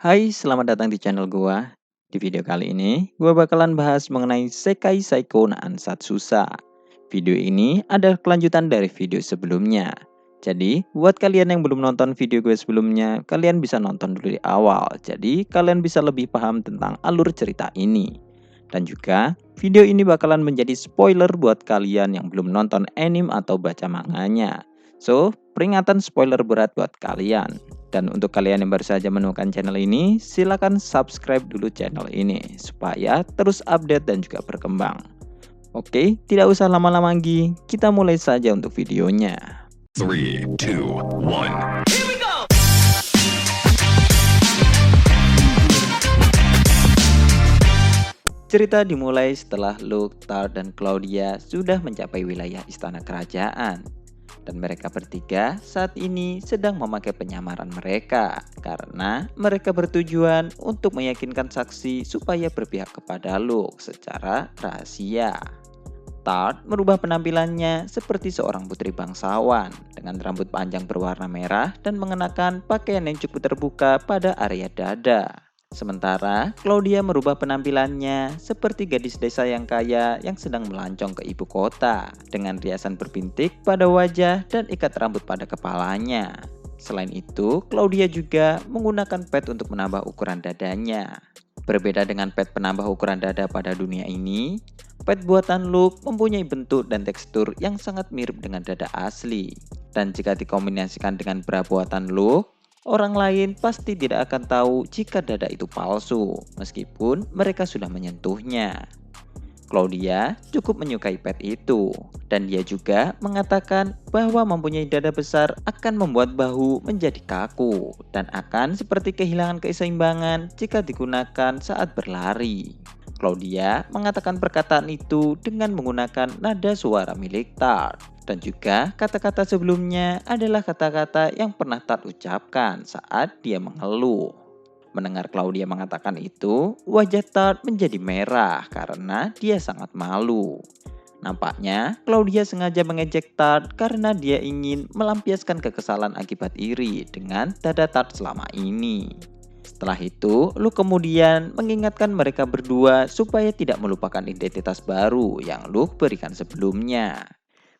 Hai, selamat datang di channel gua. Di video kali ini, gua bakalan bahas mengenai Sekai Seiko no Ansatsusa. Video ini adalah kelanjutan dari video sebelumnya. Jadi, buat kalian yang belum nonton video gue sebelumnya, kalian bisa nonton dulu di awal. Jadi, kalian bisa lebih paham tentang alur cerita ini. Dan juga, video ini bakalan menjadi spoiler buat kalian yang belum nonton anime atau baca manganya. So, peringatan spoiler berat buat kalian. Dan untuk kalian yang baru saja menemukan channel ini, silakan subscribe dulu channel ini supaya terus update dan juga berkembang. Oke, tidak usah lama-lama lagi, kita mulai saja untuk videonya. 3, 2, 1. Cerita dimulai setelah Luke, Tart, dan Claudia sudah mencapai wilayah istana kerajaan. Dan mereka bertiga saat ini sedang memakai penyamaran mereka karena mereka bertujuan untuk meyakinkan saksi supaya berpihak kepada Luke secara rahasia. Tart merubah penampilannya seperti seorang putri bangsawan dengan rambut panjang berwarna merah dan mengenakan pakaian yang cukup terbuka pada area dada. Sementara Claudia merubah penampilannya seperti gadis desa yang kaya yang sedang melancong ke ibu kota dengan riasan berbintik pada wajah dan ikat rambut pada kepalanya. Selain itu, Claudia juga menggunakan pet untuk menambah ukuran dadanya. Berbeda dengan pet penambah ukuran dada pada dunia ini, pet buatan Luke mempunyai bentuk dan tekstur yang sangat mirip dengan dada asli. Dan jika dikombinasikan dengan bra buatan Luke, orang lain pasti tidak akan tahu jika dada itu palsu, meskipun mereka sudah menyentuhnya. Claudia cukup menyukai pet itu, dan dia juga mengatakan bahwa mempunyai dada besar akan membuat bahu menjadi kaku, dan akan seperti kehilangan keseimbangan jika digunakan saat berlari. Claudia mengatakan perkataan itu dengan menggunakan nada suara milik Tart. Dan juga kata-kata sebelumnya adalah kata-kata yang pernah Tart ucapkan saat dia mengeluh. Mendengar Claudia mengatakan itu, wajah Tart menjadi merah karena dia sangat malu. Nampaknya Claudia sengaja mengejek Tart karena dia ingin melampiaskan kekesalan akibat iri dengan dada Tart selama ini. Setelah itu, Luke kemudian mengingatkan mereka berdua supaya tidak melupakan identitas baru yang Luke berikan sebelumnya.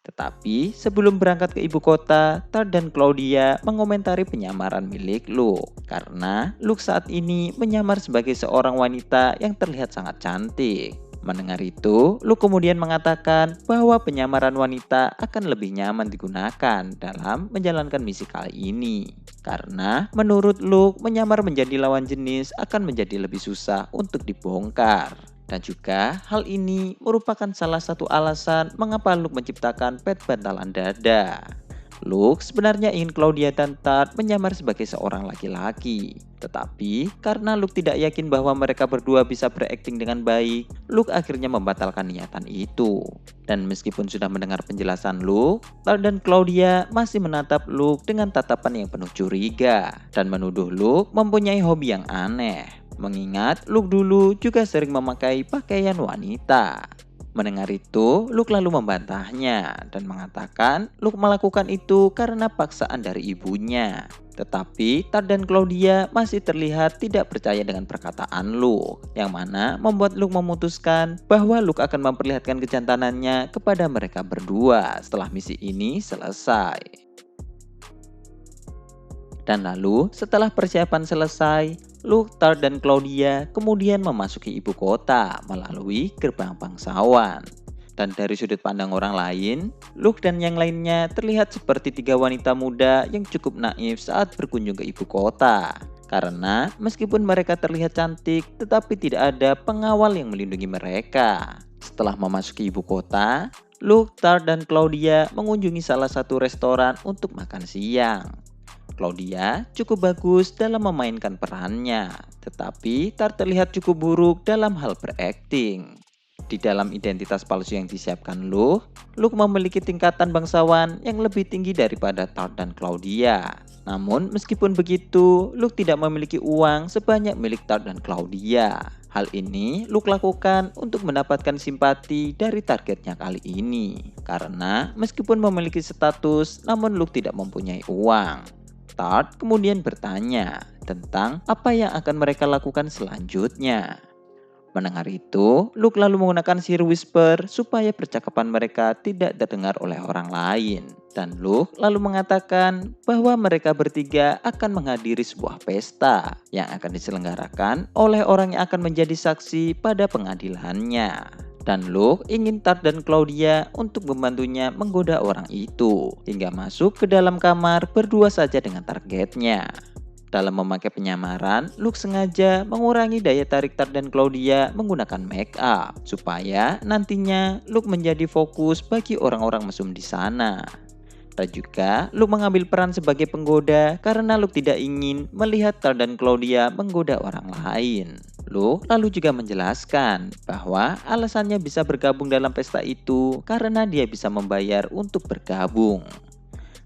Tetapi sebelum berangkat ke ibu kota, Tart dan Claudia mengomentari penyamaran milik Luke. Karena Luke saat ini menyamar sebagai seorang wanita yang terlihat sangat cantik. Mendengar itu, Luke kemudian mengatakan bahwa penyamaran wanita akan lebih nyaman digunakan dalam menjalankan misi kali ini. Karena menurut Luke, menyamar menjadi lawan jenis akan menjadi lebih susah untuk dibongkar. Dan juga hal ini merupakan salah satu alasan mengapa Luke menciptakan pet bantalan dada. Luke sebenarnya ingin Claudia dan Tart menyamar sebagai seorang laki-laki. Tetapi karena Luke tidak yakin bahwa mereka berdua bisa berakting dengan baik, Luke akhirnya membatalkan niatan itu. Dan meskipun sudah mendengar penjelasan Luke, Tart dan Claudia masih menatap Luke dengan tatapan yang penuh curiga dan menuduh Luke mempunyai hobi yang aneh. Mengingat Luke dulu juga sering memakai pakaian wanita. Mendengar itu, Luke lalu membantahnya dan mengatakan Luke melakukan itu karena paksaan dari ibunya. Tetapi Tart dan Claudia masih terlihat tidak percaya dengan perkataan Luke, yang mana membuat Luke memutuskan bahwa Luke akan memperlihatkan kejantanannya kepada mereka berdua setelah misi ini selesai. Dan lalu setelah persiapan selesai, Luke, Tart, dan Claudia kemudian memasuki ibu kota melalui gerbang bangsawan. Dan dari sudut pandang orang lain, Luke dan yang lainnya terlihat seperti tiga wanita muda yang cukup naif saat berkunjung ke ibu kota. Karena meskipun mereka terlihat cantik, tetapi tidak ada pengawal yang melindungi mereka. Setelah memasuki ibu kota, Luke, Tart, dan Claudia mengunjungi salah satu restoran untuk makan siang. Claudia cukup bagus dalam memainkan perannya, tetapi Tart terlihat cukup buruk dalam hal berakting. Di dalam identitas palsu yang disiapkan Luke memiliki tingkatan bangsawan yang lebih tinggi daripada Tart dan Claudia. Namun meskipun begitu, Luke tidak memiliki uang sebanyak milik Tart dan Claudia. Hal ini Luke lakukan untuk mendapatkan simpati dari targetnya kali ini. Karena meskipun memiliki status, namun Luke tidak mempunyai uang. Tart kemudian bertanya tentang apa yang akan mereka lakukan selanjutnya. Mendengar itu, Luke lalu menggunakan sihir whisper supaya percakapan mereka tidak terdengar oleh orang lain. Dan Luke lalu mengatakan bahwa mereka bertiga akan menghadiri sebuah pesta yang akan diselenggarakan oleh orang yang akan menjadi saksi pada pengadilannya. Dan Luke ingin Tart dan Claudia untuk membantunya menggoda orang itu hingga masuk ke dalam kamar berdua saja dengan targetnya. Dalam memakai penyamaran, Luke sengaja mengurangi daya tarik Tart dan Claudia menggunakan make up supaya nantinya Luke menjadi fokus bagi orang-orang mesum di sana. Dan juga Luke mengambil peran sebagai penggoda karena Luke tidak ingin melihat Tart dan Claudia menggoda orang lain. Luke lalu juga menjelaskan bahwa alasannya bisa bergabung dalam pesta itu karena dia bisa membayar untuk bergabung.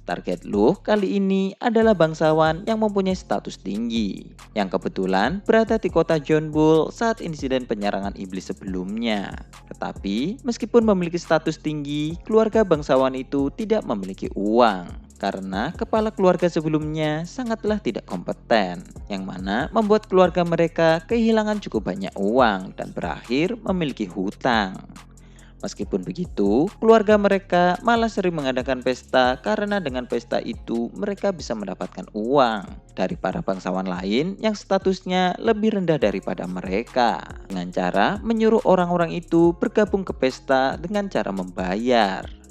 Target Luke kali ini adalah bangsawan yang mempunyai status tinggi, yang kebetulan berada di kota John Bull saat insiden penyerangan iblis sebelumnya. Tetapi, meskipun memiliki status tinggi, keluarga bangsawan itu tidak memiliki uang. Karena kepala keluarga sebelumnya sangatlah tidak kompeten, yang mana membuat keluarga mereka kehilangan cukup banyak uang dan berakhir memiliki hutang. Meskipun begitu, keluarga mereka malah sering mengadakan pesta karena dengan pesta itu mereka bisa mendapatkan uang dari para bangsawan lain yang statusnya lebih rendah daripada mereka. Dengan cara menyuruh orang-orang itu bergabung ke pesta dengan cara membayar.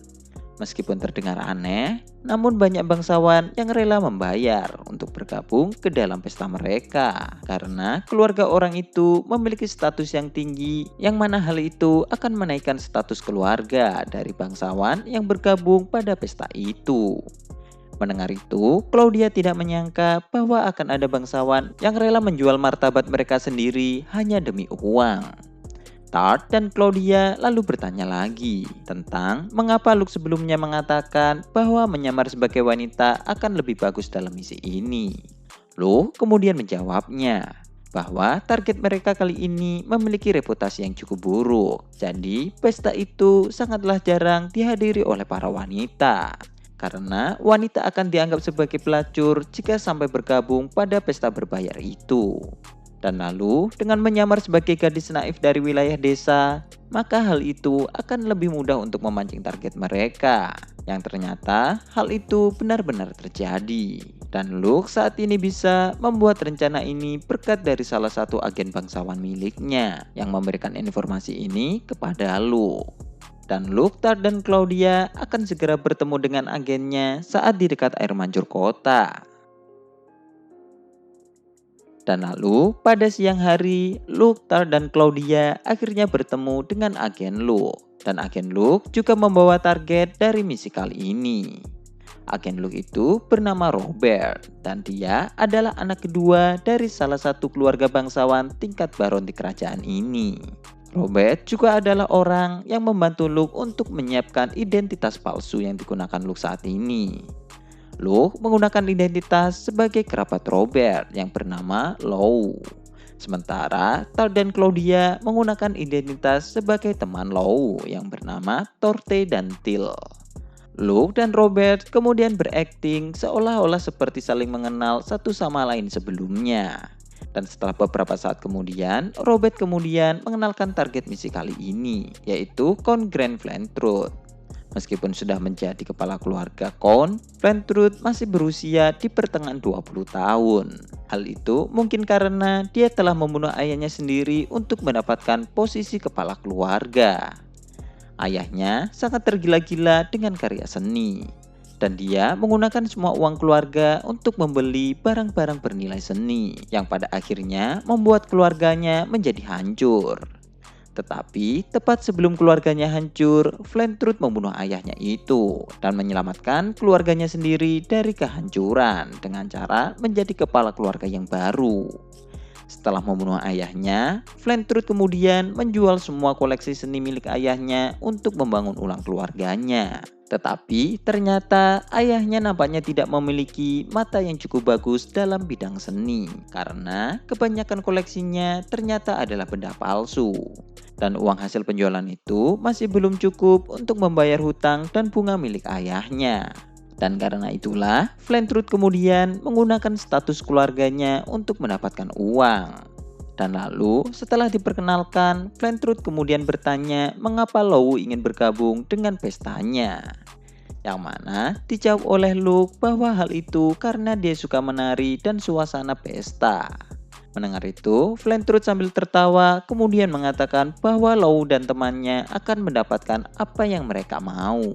Meskipun terdengar aneh, namun banyak bangsawan yang rela membayar untuk bergabung ke dalam pesta mereka. Karena keluarga orang itu memiliki status yang tinggi, yang mana hal itu akan menaikkan status keluarga dari bangsawan yang bergabung pada pesta itu. Mendengar itu, Claudia tidak menyangka bahwa akan ada bangsawan yang rela menjual martabat mereka sendiri hanya demi uang. Tart dan Claudia lalu bertanya lagi tentang mengapa Luke sebelumnya mengatakan bahwa menyamar sebagai wanita akan lebih bagus dalam misi ini. Luke kemudian menjawabnya bahwa target mereka kali ini memiliki reputasi yang cukup buruk. Jadi pesta itu sangatlah jarang dihadiri oleh para wanita. Karena wanita akan dianggap sebagai pelacur jika sampai bergabung pada pesta berbayar itu. Dan lalu dengan menyamar sebagai gadis naif dari wilayah desa, maka hal itu akan lebih mudah untuk memancing target mereka. Yang ternyata hal itu benar-benar terjadi. Dan Luke saat ini bisa membuat rencana ini berkat dari salah satu agen bangsawan miliknya yang memberikan informasi ini kepada Luke. Dan Luke, Tart, dan Claudia akan segera bertemu dengan agennya saat di dekat air mancur kota. Dan lalu pada siang hari, Luke, Tart, dan Claudia akhirnya bertemu dengan agen Luke. Dan agen Luke juga membawa target dari misi kali ini. Agen Luke itu bernama Robert, dan dia adalah anak kedua dari salah satu keluarga bangsawan tingkat baron di kerajaan ini. Robert juga adalah orang yang membantu Luke untuk menyiapkan identitas palsu yang digunakan Luke saat ini. Luke menggunakan identitas sebagai kerabat Robert yang bernama Lou. Sementara Tart dan Claudia menggunakan identitas sebagai teman Lou yang bernama Torte dan Till. Luke dan Robert kemudian berakting seolah-olah seperti saling mengenal satu sama lain sebelumnya. Dan setelah beberapa saat kemudian, Robert kemudian mengenalkan target misi kali ini, yaitu Count Grand Flintrude. Meskipun sudah menjadi kepala keluarga Count, Flintrude masih berusia di pertengahan 20 tahun. Hal itu mungkin karena dia telah membunuh ayahnya sendiri untuk mendapatkan posisi kepala keluarga. Ayahnya sangat tergila-gila dengan karya seni. Dan dia menggunakan semua uang keluarga untuk membeli barang-barang bernilai seni yang pada akhirnya membuat keluarganya menjadi hancur. Tetapi tepat sebelum keluarganya hancur, Flintrude membunuh ayahnya itu dan menyelamatkan keluarganya sendiri dari kehancuran dengan cara menjadi kepala keluarga yang baru. Setelah membunuh ayahnya, Flintrude kemudian menjual semua koleksi seni milik ayahnya untuk membangun ulang keluarganya. Tetapi ternyata ayahnya nampaknya tidak memiliki mata yang cukup bagus dalam bidang seni karena kebanyakan koleksinya ternyata adalah benda palsu. Dan uang hasil penjualan itu masih belum cukup untuk membayar hutang dan bunga milik ayahnya. Dan karena itulah, Flentrud kemudian menggunakan status keluarganya untuk mendapatkan uang. Dan lalu, setelah diperkenalkan, Flentrud kemudian bertanya mengapa Lou ingin bergabung dengan pestanya. Yang mana dijawab oleh Luke bahwa hal itu karena dia suka menari dan suasana pesta. Mendengar itu, Flentrud sambil tertawa kemudian mengatakan bahwa Lou dan temannya akan mendapatkan apa yang mereka mau.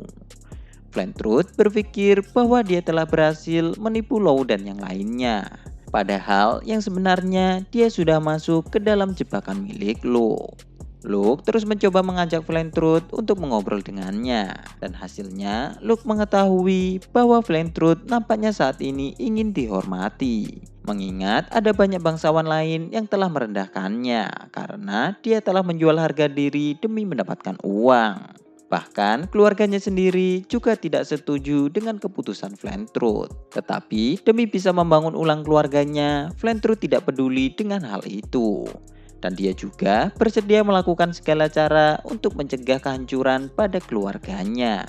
Flentrud berpikir bahwa dia telah berhasil menipu Lou dan yang lainnya. Padahal yang sebenarnya dia sudah masuk ke dalam jebakan milik Luke. Luke terus mencoba mengajak Flentrud untuk mengobrol dengannya. Dan hasilnya Luke mengetahui bahwa Flentrud nampaknya saat ini ingin dihormati. Mengingat ada banyak bangsawan lain yang telah merendahkannya karena dia telah menjual harga diri demi mendapatkan uang. Bahkan keluarganya sendiri juga tidak setuju dengan keputusan Flentrud. Tetapi demi bisa membangun ulang keluarganya, Flentrud tidak peduli dengan hal itu. Dan dia juga bersedia melakukan segala cara untuk mencegah kehancuran pada keluarganya.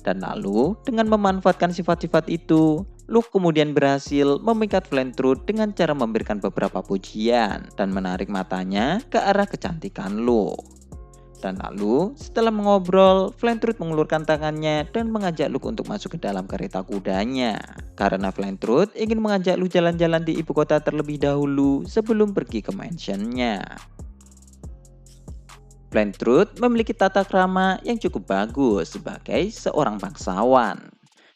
Dan lalu dengan memanfaatkan sifat-sifat itu, Luke kemudian berhasil memikat Flentrud dengan cara memberikan beberapa pujian dan menarik matanya ke arah kecantikan Luke. Dan lalu setelah mengobrol, Flentrud mengulurkan tangannya dan mengajak Luke untuk masuk ke dalam kereta kudanya. Karena Flentrud ingin mengajak Luke jalan-jalan di ibu kota terlebih dahulu sebelum pergi ke mansionnya. Flentrud memiliki tata krama yang cukup bagus sebagai seorang bangsawan.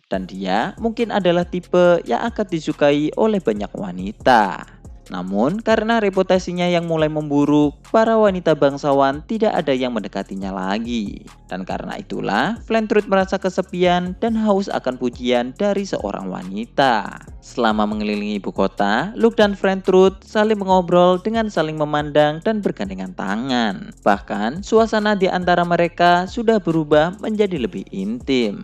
Dan dia mungkin adalah tipe yang akan disukai oleh banyak wanita. Namun karena reputasinya yang mulai memburuk, para wanita bangsawan tidak ada yang mendekatinya lagi. Dan karena itulah, Flentrud merasa kesepian dan haus akan pujian dari seorang wanita. Selama mengelilingi ibu kota, Luke dan Flentrud saling mengobrol dengan saling memandang dan bergandengan tangan. Bahkan suasana di antara mereka sudah berubah menjadi lebih intim.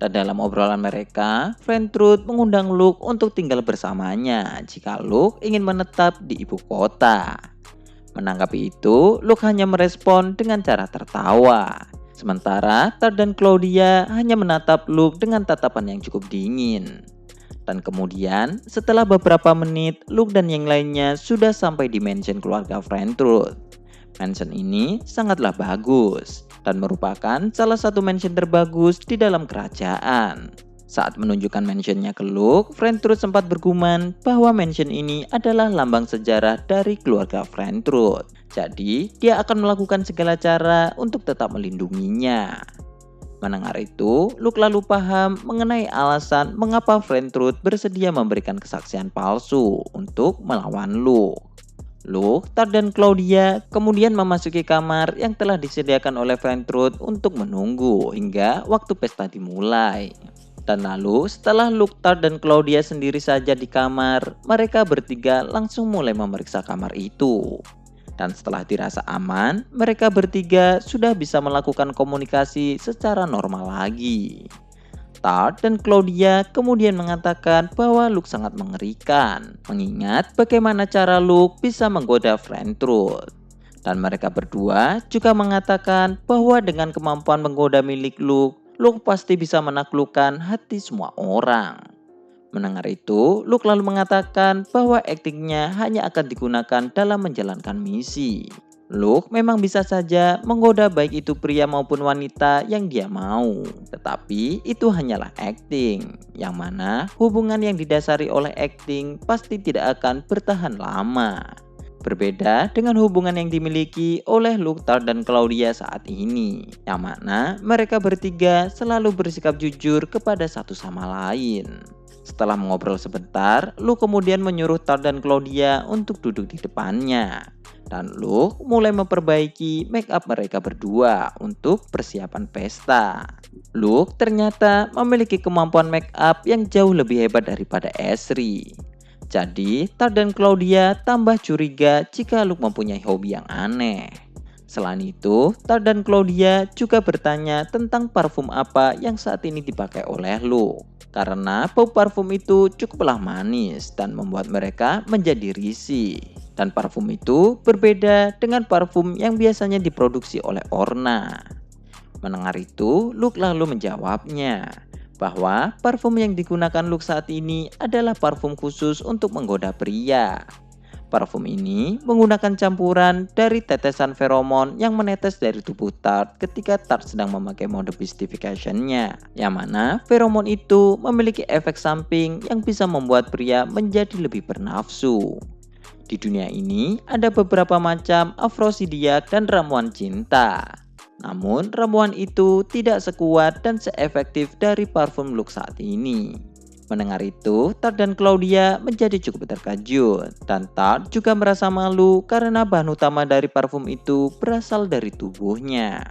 Dan dalam obrolan mereka, Flentrud mengundang Luke untuk tinggal bersamanya jika Luke ingin menetap di ibu kota. Menanggapi itu, Luke hanya merespon dengan cara tertawa. Sementara Tart dan Claudia hanya menatap Luke dengan tatapan yang cukup dingin. Dan kemudian, setelah beberapa menit, Luke dan yang lainnya sudah sampai di mansion keluarga Flentrud. Mansion ini sangatlah bagus dan merupakan salah satu mansion terbagus di dalam kerajaan. Saat menunjukkan mansionnya ke Luke, Flentrud sempat bergumam bahwa mansion ini adalah lambang sejarah dari keluarga Flentrud. Jadi, dia akan melakukan segala cara untuk tetap melindunginya. Mendengar itu, Luke lalu paham mengenai alasan mengapa Flentrud bersedia memberikan kesaksian palsu untuk melawan Luke. Luke, Tart dan Claudia kemudian memasuki kamar yang telah disediakan oleh Flentrud untuk menunggu hingga waktu pesta dimulai. Dan lalu setelah Luke, Tart dan Claudia sendiri saja di kamar, mereka bertiga langsung mulai memeriksa kamar itu. Dan setelah dirasa aman, mereka bertiga sudah bisa melakukan komunikasi secara normal lagi. Tart dan Claudia kemudian mengatakan bahwa Luke sangat mengerikan, mengingat bagaimana cara Luke bisa menggoda Flentrud. Dan mereka berdua juga mengatakan bahwa dengan kemampuan menggoda milik Luke, Luke pasti bisa menaklukkan hati semua orang. Mendengar itu, Luke lalu mengatakan bahwa aktingnya hanya akan digunakan dalam menjalankan misi. Luke memang bisa saja menggoda baik itu pria maupun wanita yang dia mau. Tetapi itu hanyalah acting, yang mana hubungan yang didasari oleh acting pasti tidak akan bertahan lama. Berbeda dengan hubungan yang dimiliki oleh Luke, Tart dan Claudia saat ini, yang mana mereka bertiga selalu bersikap jujur kepada satu sama lain. Setelah mengobrol sebentar, Luke kemudian menyuruh Tart dan Claudia untuk duduk di depannya. Dan Luke mulai memperbaiki make up mereka berdua untuk persiapan pesta. Luke ternyata memiliki kemampuan make up yang jauh lebih hebat daripada Esri. Jadi, Tart dan Claudia tambah curiga jika Luke mempunyai hobi yang aneh. Selain itu, Tart dan Claudia juga bertanya tentang parfum apa yang saat ini dipakai oleh Luke. Karena bau parfum itu cukuplah manis dan membuat mereka menjadi risih. Dan parfum itu berbeda dengan parfum yang biasanya diproduksi oleh Orna. Mendengar itu, Luke lalu menjawabnya bahwa parfum yang digunakan Luke saat ini adalah parfum khusus untuk menggoda pria. Parfum ini menggunakan campuran dari tetesan feromon yang menetes dari tubuh Tart ketika Tart sedang memakai mode beastification-nya, yang mana feromon itu memiliki efek samping yang bisa membuat pria menjadi lebih bernafsu. Di dunia ini ada beberapa macam afrosidiak dan ramuan cinta. Namun ramuan itu tidak sekuat dan seefektif dari parfum Luke saat ini. Mendengar itu, Tart dan Claudia menjadi cukup terkejut. Dan Tart juga merasa malu karena bahan utama dari parfum itu berasal dari tubuhnya.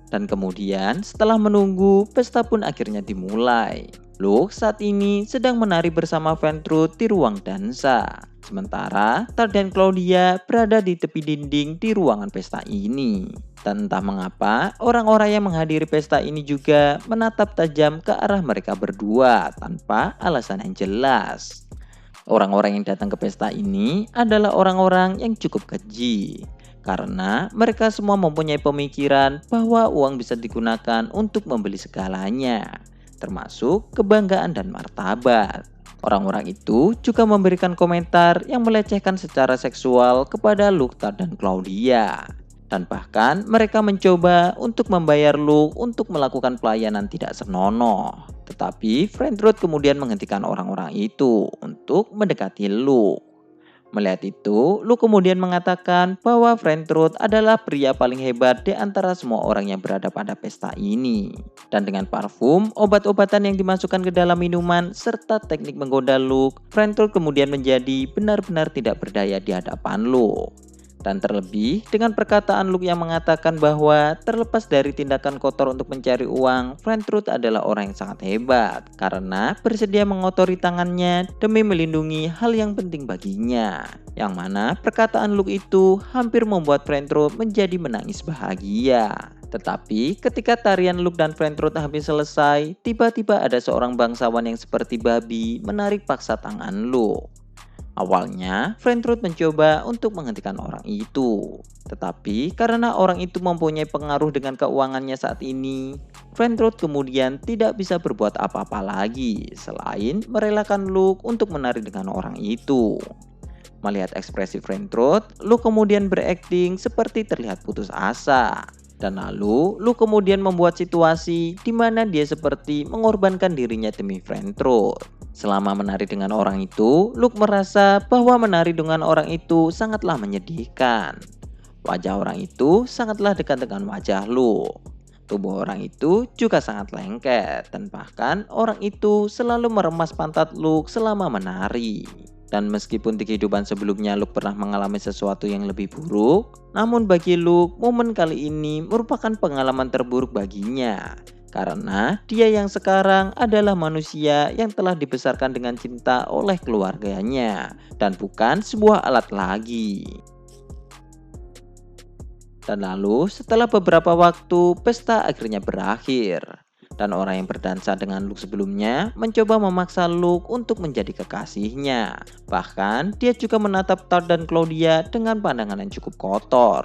Dan kemudian setelah menunggu, pesta pun akhirnya dimulai. Luke saat ini sedang menari bersama Ventrud di ruang dansa. Sementara Tart dan Claudia berada di tepi dinding di ruangan pesta ini. Dan entah mengapa, orang-orang yang menghadiri pesta ini juga menatap tajam ke arah mereka berdua tanpa alasan yang jelas. Orang-orang yang datang ke pesta ini adalah orang-orang yang cukup keji. Karena mereka semua mempunyai pemikiran bahwa uang bisa digunakan untuk membeli segalanya, termasuk kebanggaan dan martabat. Orang-orang itu juga memberikan komentar yang melecehkan secara seksual kepada Luke, Tart, dan Claudia. Dan bahkan mereka mencoba untuk membayar Luke untuk melakukan pelayanan tidak senonoh. Tetapi Ventrud kemudian menghentikan orang-orang itu untuk mendekati Luke. Melihat itu, Luke kemudian mengatakan bahwa Ventrud adalah pria paling hebat di antara semua orang yang berada pada pesta ini. Dan dengan parfum, obat-obatan yang dimasukkan ke dalam minuman, serta teknik menggoda Luke, Ventrud kemudian menjadi benar-benar tidak berdaya di hadapan Luke. Dan terlebih dengan perkataan Luke yang mengatakan bahwa terlepas dari tindakan kotor untuk mencari uang, Ventrud adalah orang yang sangat hebat karena bersedia mengotori tangannya demi melindungi hal yang penting baginya. Yang mana perkataan Luke itu hampir membuat Ventrud menjadi menangis bahagia. Tetapi ketika tarian Luke dan Ventrud habis selesai, tiba-tiba ada seorang bangsawan yang seperti babi menarik paksa tangan Luke. Awalnya, Ventrud mencoba untuk menghentikan orang itu. Tetapi karena orang itu mempunyai pengaruh dengan keuangannya saat ini, Ventrud kemudian tidak bisa berbuat apa-apa lagi selain merelakan Luke untuk menari dengan orang itu. Melihat ekspresi Ventrud, Luke kemudian berakting seperti terlihat putus asa. Dan lalu Luke kemudian membuat situasi di mana dia seperti mengorbankan dirinya demi Ventrud. Selama menari dengan orang itu, Luke merasa bahwa menari dengan orang itu sangatlah menyedihkan. Wajah orang itu sangatlah dekat dengan wajah Luke. Tubuh orang itu juga sangat lengket dan bahkan orang itu selalu meremas pantat Luke selama menari. Dan meskipun di kehidupan sebelumnya Luke pernah mengalami sesuatu yang lebih buruk, namun bagi Luke, momen kali ini merupakan pengalaman terburuk baginya. Karena dia yang sekarang adalah manusia yang telah dibesarkan dengan cinta oleh keluarganya dan bukan sebuah alat lagi. Dan lalu setelah beberapa waktu, pesta akhirnya berakhir. Dan orang yang berdansa dengan Luke sebelumnya mencoba memaksa Luke untuk menjadi kekasihnya. Bahkan dia juga menatap Tart dan Claudia dengan pandangan yang cukup kotor.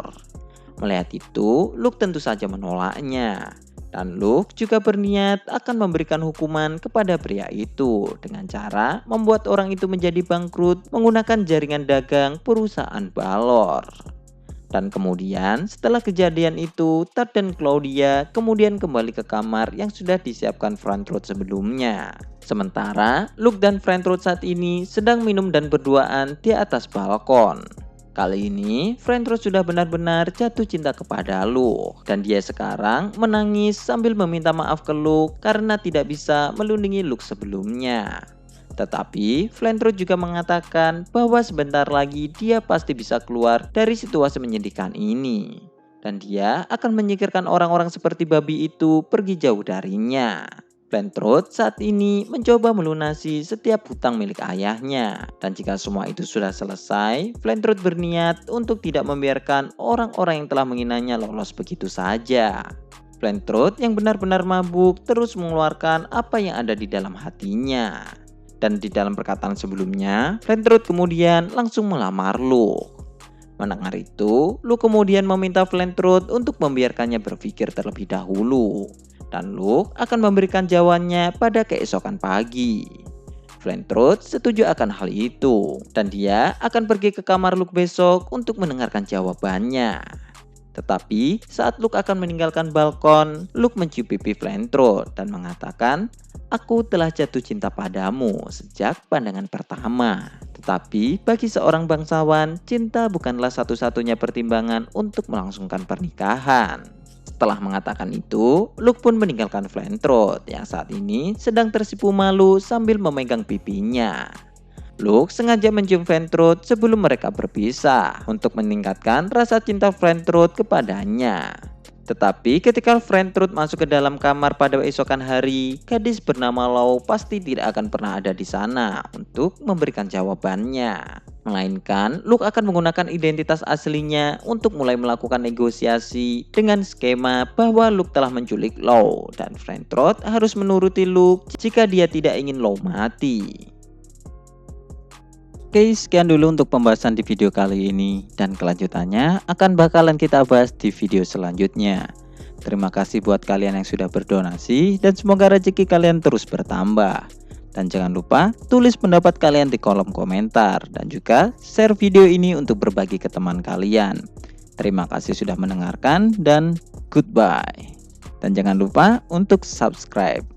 Melihat itu, Luke tentu saja menolaknya. Dan Luke juga berniat akan memberikan hukuman kepada pria itu dengan cara membuat orang itu menjadi bangkrut menggunakan jaringan dagang perusahaan balor. Dan kemudian setelah kejadian itu, Tart dan Claudia kemudian kembali ke kamar yang sudah disiapkan Ventrud sebelumnya. Sementara Luke dan Ventrud saat ini sedang minum dan berduaan di atas balkon. Kali ini, Ventrud sudah benar-benar jatuh cinta kepada Luke. Dan dia sekarang menangis sambil meminta maaf ke Luke karena tidak bisa melindungi Luke sebelumnya. Tetapi, Ventrud juga mengatakan bahwa sebentar lagi dia pasti bisa keluar dari situasi menyedihkan ini. Dan dia akan menyingkirkan orang-orang seperti babi itu pergi jauh darinya. Ventrud saat ini mencoba melunasi setiap hutang milik ayahnya. Dan jika semua itu sudah selesai, Ventrud berniat untuk tidak membiarkan orang-orang yang telah menghinanya lolos begitu saja. Ventrud yang benar-benar mabuk terus mengeluarkan apa yang ada di dalam hatinya. Dan di dalam perkataan sebelumnya, Ventrud kemudian langsung melamar Luke. Mendengar itu, Luke kemudian meminta Ventrud untuk membiarkannya berpikir terlebih dahulu. dan Luke akan memberikan jawabannya pada keesokan pagi. Flentrud setuju akan hal itu dan dia akan pergi ke kamar Luke besok untuk mendengarkan jawabannya. Tetapi saat Luke akan meninggalkan balkon, Luke mencium pipi Flentrud dan mengatakan, "Aku telah jatuh cinta padamu sejak pandangan pertama." Tetapi bagi seorang bangsawan, cinta bukanlah satu-satunya pertimbangan untuk melangsungkan pernikahan. Setelah mengatakan itu, Luke pun meninggalkan Flentrud yang saat ini sedang tersipu malu sambil memegang pipinya. Luke sengaja mencium Flentrud sebelum mereka berpisah untuk meningkatkan rasa cinta Flentrud kepadanya. Tetapi ketika Flentrud masuk ke dalam kamar pada esokan hari, gadis bernama Law pasti tidak akan pernah ada di sana untuk memberikan jawabannya. Melainkan, Luke akan menggunakan identitas aslinya untuk mulai melakukan negosiasi dengan skema bahwa Luke telah menculik Law dan Flentrud harus menuruti Luke jika dia tidak ingin Law mati. Oke, sekian dulu untuk pembahasan di video kali ini dan kelanjutannya akan bakalan kita bahas di video selanjutnya. Terima kasih buat kalian yang sudah berdonasi dan semoga rezeki kalian terus bertambah. Dan jangan lupa tulis pendapat kalian di kolom komentar dan juga share video ini untuk berbagi ke teman kalian. Terima kasih sudah mendengarkan dan goodbye. Dan jangan lupa untuk subscribe.